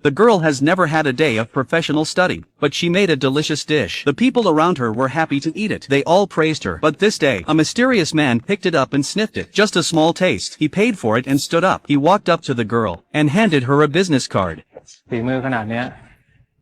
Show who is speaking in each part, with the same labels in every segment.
Speaker 1: The girl has never had a day of professional study, but she made a delicious dish. The people around her were happy to eat it. They all praised her. But this day, a mysterious man picked it up and sniffed it. Just a small taste. He paid for it and stood up. He walked up to the girl and handed her a business card.
Speaker 2: ฝีมือขนาดเนี้ย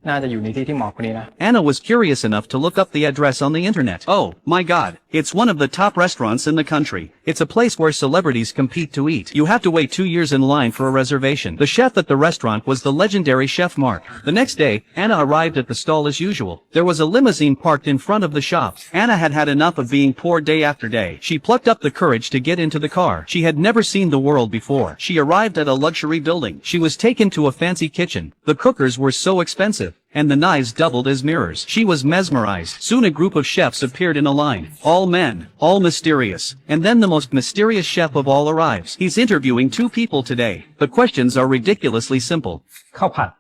Speaker 2: น่าจะอยู่ในที่ที่เหมาะกว่านี้นะ
Speaker 1: Anna was curious enough to look up the address on the internet. Oh, my God. It's one of the top restaurants in the country. It's a place where celebrities compete to eat. You have to wait 2 years in line for a reservation. The chef at the restaurant was the legendary Chef Mark. The next day, Anna arrived at the stall as usual. There was a limousine parked in front of the shop. Anna had had enough of being poor day after day. She plucked up the courage to get into the car. She had never seen the world before. She arrived at a luxury building. She was taken to a fancy kitchen. The cookers were so expensive, and the knives doubled as mirrors. She was mesmerized. Soon a group of chefs appeared in a line. All men, all mysterious. And then the most mysterious chef of all arrives. He's interviewing 2 people today. The questions are ridiculously simple.
Speaker 2: ข้าวผัด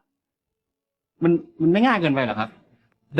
Speaker 2: มันไม่ง่ายเกินไปหรอครับ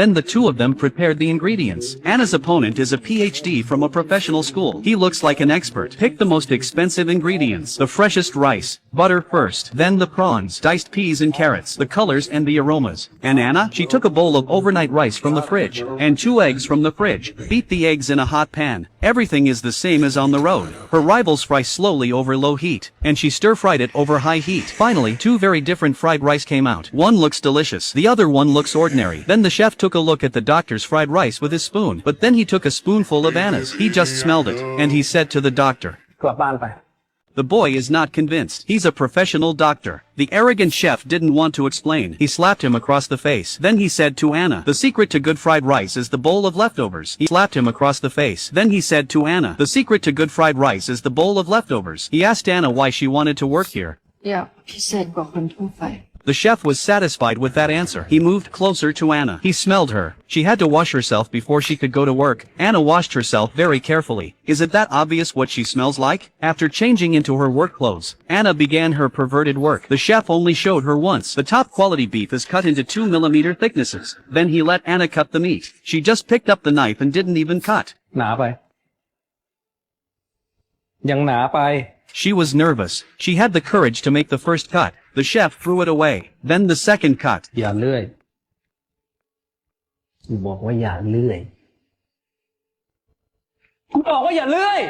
Speaker 1: Then the 2 of them prepared the ingredients. Anna's opponent is a PhD from a professional school. He looks like an expert. Pick the most expensive ingredients. The freshest rice. Butter first. Then the prawns. Diced peas and carrots. The colors and the aromas. And Anna? She took a bowl of overnight rice from the fridge. And 2 eggs from the fridge. Beat the eggs in a hot pan. Everything is the same as on the road. Her rivals fry slowly over low heat. And she stir-fried it over high heat. Finally, 2 very different fried rice came out. One looks delicious. The other one looks ordinary. Then the chef took a look at the doctor's fried rice with his spoon. But then he took a spoonful of Anna's. He just smelled it. And he said to the doctor,
Speaker 2: กลับบ้านไป
Speaker 1: The boy is not convinced. He's a professional doctor. The arrogant chef didn't want to explain. He slapped him across the face. Then he said to Anna, the secret to good fried rice is the bowl of leftovers. He slapped him across the face. Then he said to Anna, the secret to good fried rice is the bowl of leftovers. He asked Anna why she wanted to work here.
Speaker 3: อยากพิเศษกว่าคนทั่วไป
Speaker 1: The chef was satisfied with that answer. He moved closer to Anna. He smelled her. She had to wash herself before she could go to work. Anna washed herself very carefully. Is it that obvious what she smells like? After changing into her work clothes, Anna began her perverted work. The chef only showed her once. The top quality beef is cut into 2mm thicknesses. Then he let Anna cut the meat. She just picked up the knife and didn't even cut.
Speaker 2: หนาไปยังหนาไป
Speaker 1: She was nervous. She had the courage to make the first cut. The chef threw it away. Then the second cut.
Speaker 2: อย่าเลื่อยบอกว่าอย่าเลื่อยบอกว่าอย่าเลื่อย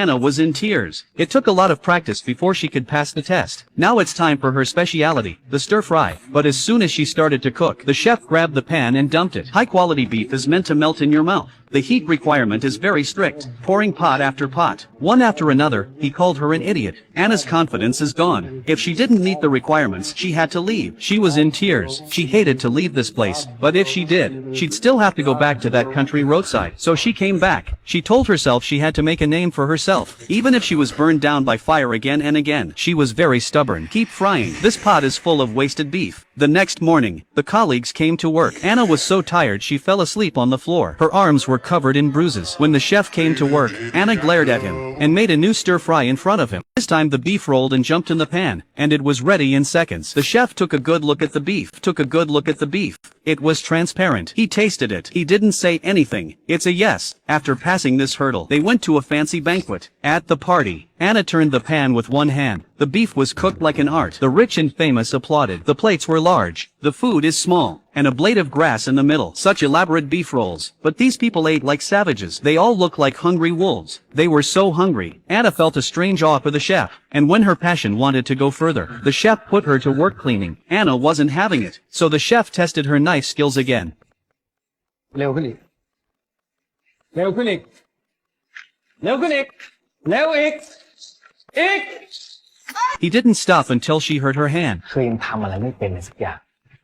Speaker 1: Anna was in tears. It took a lot of practice before she could pass the test. Now it's time for her speciality, the stir-fry. But as soon as she started to cook, the chef grabbed the pan and dumped it. High-quality beef is meant to melt in your mouth. The heat requirement is very strict, pouring pot after pot. One after another, he called her an idiot. Anna's confidence is gone. If she didn't meet the requirements, she had to leave. She was in tears. She hated to leave this place. But if she did, she'd still have to go back to that country roadside. So she came back. She told herself she had to make a name for herself. Even if she was burned down by fire again and again, she was very stubborn. Keep frying. This pot is full of wasted beef. The next morning, the colleagues came to work. Anna was so tired she fell asleep on the floor. Her arms were covered in bruises. When the chef came to work, Anna glared at him and made a new stir-fry in front of him. This time the beef rolled and jumped in the pan, and it was ready in seconds. The chef took a good look at the beef. It was transparent. He tasted it. He didn't say anything. It's a yes. After passing this hurdle, they went to a fancy banquet. At the party, Anna turned the pan with one hand. The beef was cooked like an art. The rich and famous applauded. The plates were large. The food is small. And a blade of grass in the middle. Such elaborate beef rolls. But these people ate like savages. They all looked like hungry wolves. They were so hungry. Anna felt a strange awe for the chef. And when her passion wanted to go further, the chef put her to work cleaning. Anna wasn't having it. So the chef tested her knife skills again.
Speaker 2: เร็วขึ้นอีกเร็วขึ้นอีกเร็วขึ้นอีกเร็วอีกอีก
Speaker 1: He didn't stop until she hurt her hand.
Speaker 2: คือยังทำอะไรไม่เป็นเลยสักอย่าง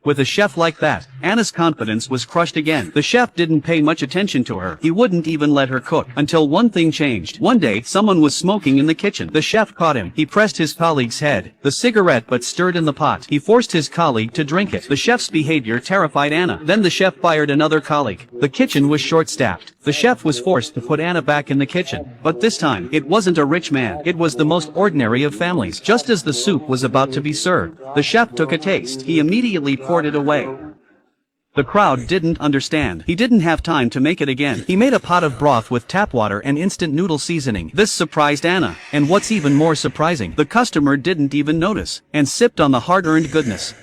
Speaker 1: With a chef like that, Anna's confidence was crushed again. The chef didn't pay much attention to her. He wouldn't even let her cook. Until one thing changed. One day, someone was smoking in the kitchen. The chef caught him. He pressed his colleague's head. The cigarette but stirred in the pot. He forced his colleague to drink it. The chef's behavior terrified Anna. Then the chef fired another colleague. The kitchen was short-staffed. The chef was forced to put Anna back in the kitchen. But this time, it wasn't a rich man. It was the most ordinary of families. Just as the soup was about to be served, the chef took a taste. He immediately poured it away. The crowd didn't understand. He didn't have time to make it again. He made a pot of broth with tap water and instant noodle seasoning. This surprised Anna. And what's even more surprising, the customer didn't even notice, and sipped on the hard-earned goodness.